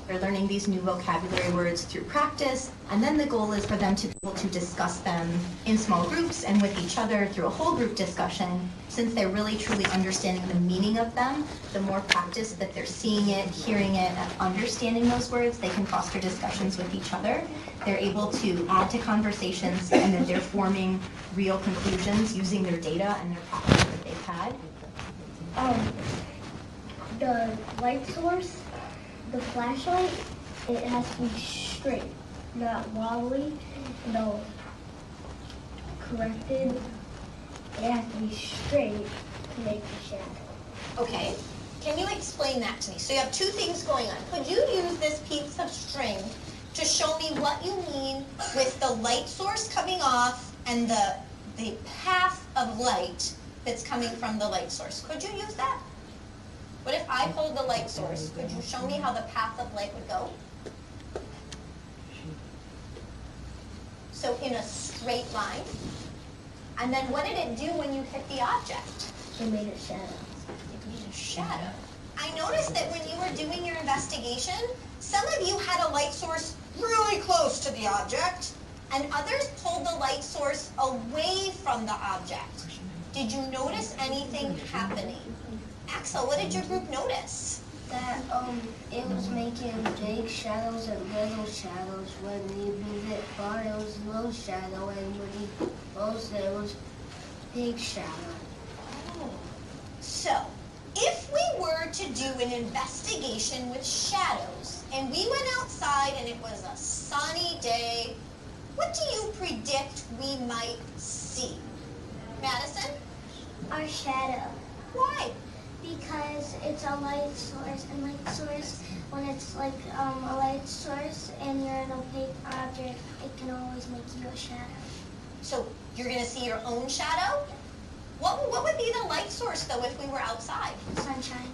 They're learning these new vocabulary words through practice, and then the goal is for them to be able to discuss them in small groups and with each other through a whole group discussion. Since they're really truly understanding the meaning of them, the more practice that they're seeing it, hearing it, and understanding those words, they can foster discussions with each other. They're able to add to conversations, and then they're forming real conclusions using their data and their practice that they've had. The light source, the flashlight, it has to be straight, not wobbly, no corrected. It has to be straight to make the shadow. Okay, can you explain that to me? So you have two things going on. Could you use this piece of string to show me what you mean with the light source coming off and the path of light that's coming from the light source? Could you use that? What if I pulled the light source? Could you show me how the path of light would go? So in a straight line. And then what did it do when you hit the object? It made a shadow. It made a shadow. I noticed that when you were doing your investigation, some of you had a light source really close to the object, and others pulled the light source away from the object. Did you notice anything happening? Axel, what did your group notice? That it was making big shadows and little shadows. When you moved it far, it was little shadow, and when you closed it, it was big shadow. Oh. So, if we were to do an investigation with shadows, and we went outside and it was a sunny day, what do you predict we might see? Madison? Our shadow. Why? Because it's a light source, and light source, when it's like a light source and you're an opaque object, it can always make you a shadow. So you're going to see your own shadow? What would be the light source, though, if we were outside? Sunshine.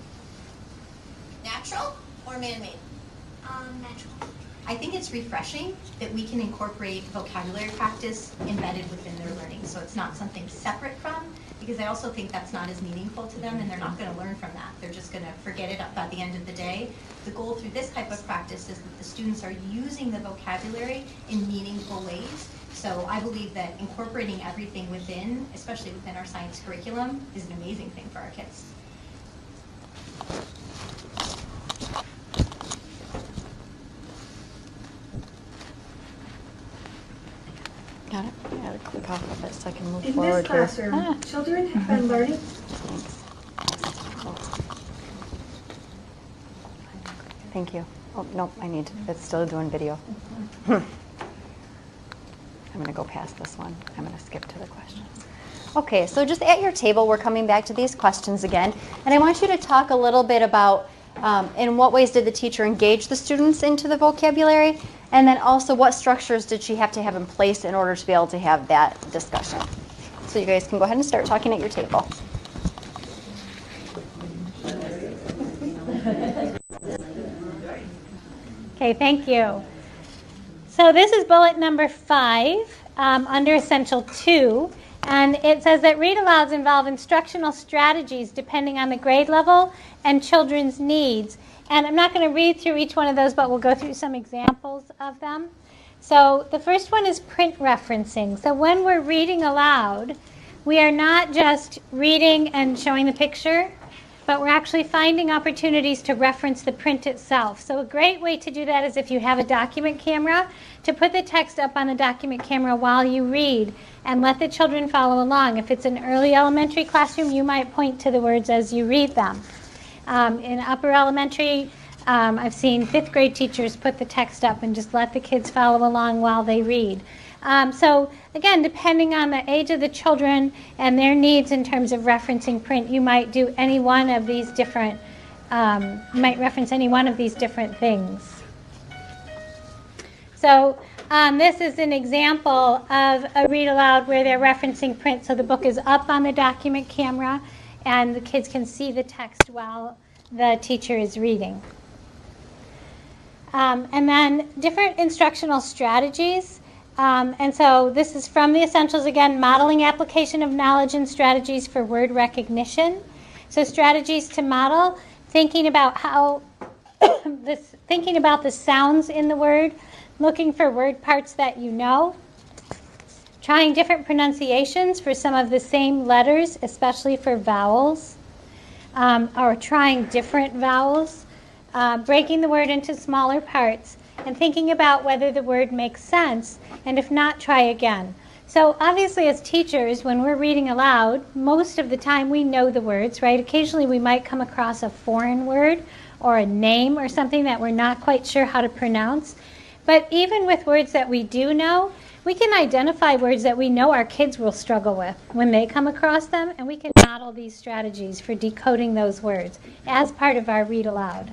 Natural or man-made? Natural. I think it's refreshing that we can incorporate vocabulary practice embedded within their learning. So it's not something separate from, because I also think that's not as meaningful to them and they're not going to learn from that. They're just going to forget it at the end of the day. The goal through this type of practice is that the students are using the vocabulary in meaningful ways. So I believe that incorporating everything within, especially within our science curriculum, is an amazing thing for our kids. Got it. I gotta click off of it so I can move In forward this classroom, here. children have been learning. Thank you. Oh, nope, it's still doing video. I'm gonna go past this one. I'm gonna skip to the questions. Okay, so just at your table, we're coming back to these questions again. And I want you to talk a little bit about in what ways did the teacher engage the students into the vocabulary? And then also, what structures did she have to have in place in order to be able to have that discussion? So you guys can go ahead and start talking at your table. Okay, thank you. So this is bullet number 5 under Essential 2. And it says that read-alouds involve instructional strategies depending on the grade level and children's needs. And I'm not going to read through each one of those, but we'll go through some examples of them. So the first one is print referencing. So when we're reading aloud, we are not just reading and showing the picture, but we're actually finding opportunities to reference the print itself. So a great way to do that is if you have a document camera, to put the text up on the document camera while you read and let the children follow along. If it's an early elementary classroom, you might point to the words as you read them. In upper elementary, I've seen 5th grade teachers put the text up and just let the kids follow along while they read. So again, depending on the age of the children and their needs in terms of referencing print, you might do any one of these different, might reference any one of these different things. So this is an example of a read aloud where they're referencing print. So the book is up on the document camera and the kids can see the text while the teacher is reading. And then different instructional strategies. And so this is from the Essentials again, modeling application of knowledge and strategies for word recognition. So strategies to model, thinking about how thinking about the sounds in the word, looking for word parts that you know, trying different pronunciations for some of the same letters, especially for vowels, or trying different vowels, breaking the word into smaller parts, and thinking about whether the word makes sense, and if not, try again. So obviously as teachers, when we're reading aloud, most of the time we know the words, right? Occasionally we might come across a foreign word or a name or something that we're not quite sure how to pronounce. But even with words that we do know, we can identify words that we know our kids will struggle with when they come across them, and we can model these strategies for decoding those words as part of our read aloud.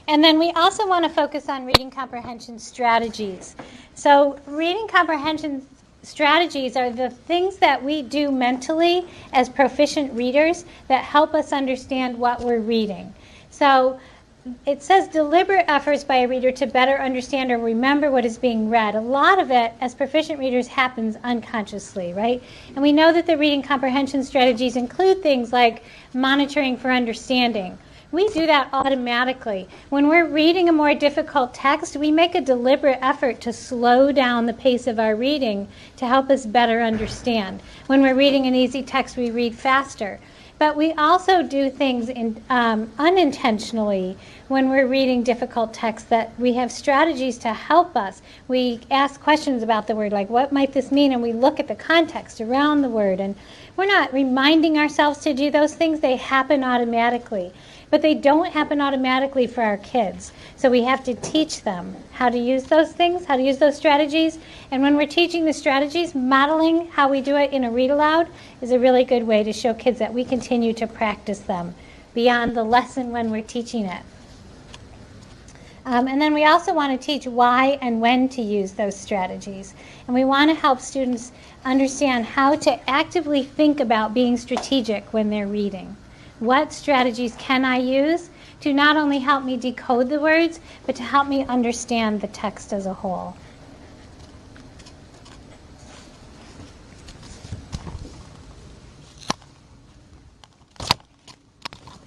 And then we also want to focus on reading comprehension strategies. So reading comprehension strategies are the things that we do mentally as proficient readers that help us understand what we're reading. So it says deliberate efforts by a reader to better understand or remember what is being read. A lot of it, as proficient readers, happens unconsciously, right? And we know that the reading comprehension strategies include things like monitoring for understanding. We do that automatically. When we're reading a more difficult text, we make a deliberate effort to slow down the pace of our reading to help us better understand. When we're reading an easy text, we read faster. But we also do things unintentionally when we're reading difficult text that we have strategies to help us. We ask questions about the word, like what might this mean? And we look at the context around the word. And we're not reminding ourselves to do those things. They happen automatically. But they don't happen automatically for our kids. So we have to teach them how to use those things, how to use those strategies. And when we're teaching the strategies, modeling how we do it in a read aloud is a really good way to show kids that we continue to practice them beyond the lesson when we're teaching it. And then we also want to teach why and when to use those strategies. And we want to help students understand how to actively think about being strategic when they're reading. What strategies can I use to not only help me decode the words, but to help me understand the text as a whole?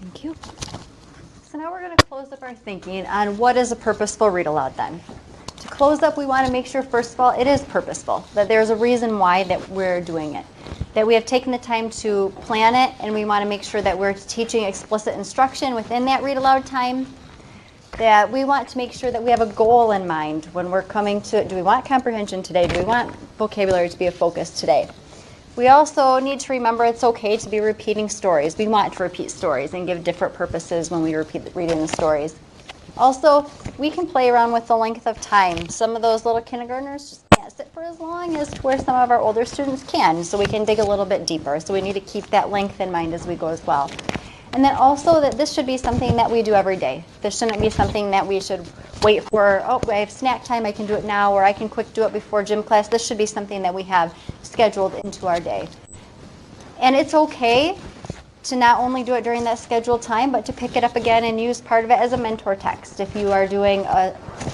Thank you. So now we're going to close up our thinking on what is a purposeful read aloud then. To close up, we want to make sure, first of all, it is purposeful, that there's a reason why that we're doing it, that we have taken the time to plan it, and we want to make sure that we're teaching explicit instruction within that read aloud time, that we want to make sure that we have a goal in mind when we're coming to, do we want comprehension today? Do we want vocabulary to be a focus today? We also need to remember it's okay to be repeating stories. We want to repeat stories and give different purposes when we repeat reading the stories. Also, we can play around with the length of time. Some of those little kindergartners just can't sit for as long as to where some of our older students can, so we can dig a little bit deeper. So we need to keep that length in mind as we go as well. And then also that this should be something that we do every day. This shouldn't be something that we should wait for, oh, I have snack time, I can do it now, or I can quick do it before gym class. This should be something that we have scheduled into our day. And it's okay to not only do it during that scheduled time, but to pick it up again and use part of it as a mentor text. If you are doing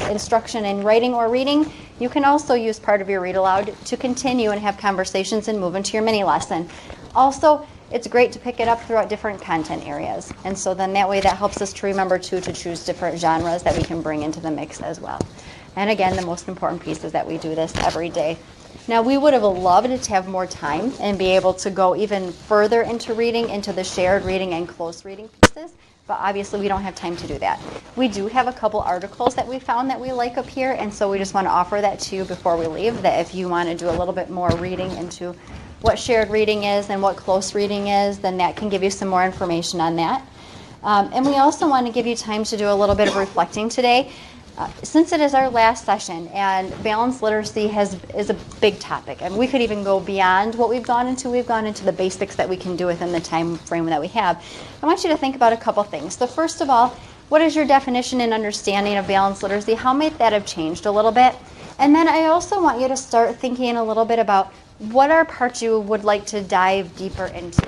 instruction in writing or reading, you can also use part of your read aloud to continue and have conversations and move into your mini lesson. Also, it's great to pick it up throughout different content areas. And so then that way that helps us to remember too to choose different genres that we can bring into the mix as well. And again, the most important piece is that we do this every day. Now, we would have loved to have more time and be able to go even further into reading, into the shared reading and close reading pieces, but obviously we don't have time to do that. We do have a couple articles that we found that we like up here, and so we just want to offer that to you before we leave, that if you want to do a little bit more reading into what shared reading is and what close reading is, then that can give you some more information on that. And we also want to give you time to do a little bit of reflecting today. Since it is our last session and balanced literacy is a big topic, and we could even go beyond what we've gone into the basics that we can do within the time frame that we have. I want you to think about a couple things. So first of all, what is your definition and understanding of balanced literacy? How might that have changed a little bit? And then I also want you to start thinking a little bit about what are parts you would like to dive deeper into.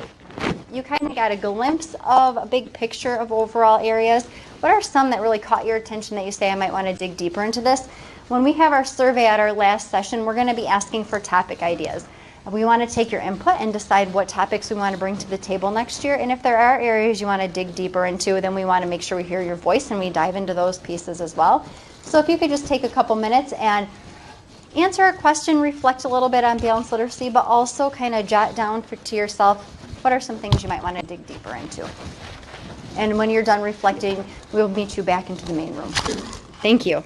You kind of got a glimpse of a big picture of overall areas. What are some that really caught your attention that you say, I might want to dig deeper into this? When we have our survey at our last session, we're going to be asking for topic ideas. We want to take your input and decide what topics we want to bring to the table next year. And if there are areas you want to dig deeper into, then we want to make sure we hear your voice and we dive into those pieces as well. So if you could just take a couple minutes and answer a question, reflect a little bit on balanced literacy, but also kind of jot down to yourself, what are some things you might want to dig deeper into? And when you're done reflecting, we'll meet you back into the main room. Thank you.